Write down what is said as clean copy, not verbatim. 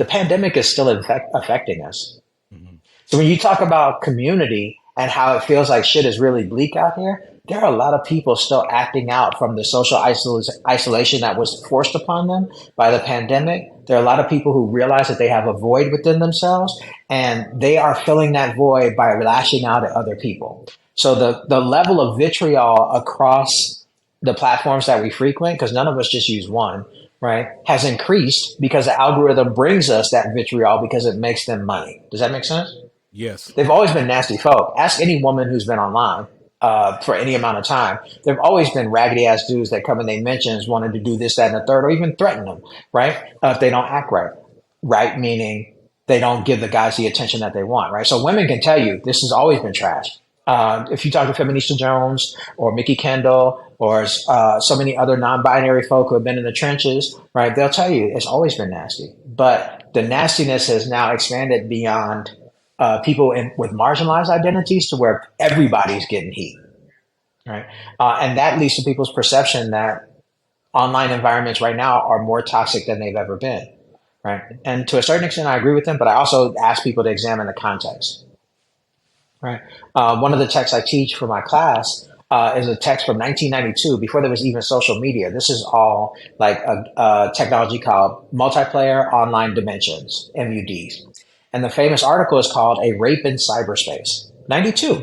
the pandemic is still affecting us. Mhm. So when you talk about community and how it feels like shit is really bleak out here, there are a lot of people still acting out from the social isolation that was forced upon them by the pandemic. There are a lot of people who realize that they have a void within themselves, and they are filling that void by lashing out at other people. So the level of vitriol across the platforms that we frequent, because none of us just use one, right, has increased because the algorithm brings us that vitriol because it makes them money. Does that make sense? Yes. They've always been nasty folk. Ask any woman who's been online for any amount of time. There've always been raggedy ass dudes that come in their mentions wanting to do this, that, and the third, or even threaten them, right? If they don't act right. Right meaning they don't give the guys the attention that they want, right? So women can tell you this has always been trash. If you talk to Feminista Jones or Mickey Kendall or so many other non-binary folk who have been in the trenches, right? They'll tell you it's always been nasty. But the nastiness has now expanded beyond people with marginalized identities to where everybody's getting heat, right? And that leads to people's perception that online environments right now are more toxic than they've ever been, right? And to a certain extent, I agree with them, but I also ask people to examine the context, right? One of the texts I teach for my class is a text from 1992, before there was even social media. This is all like a technology called Multiplayer Online Dimensions, MUDs. And the famous article is called A Rape in Cyberspace, 92.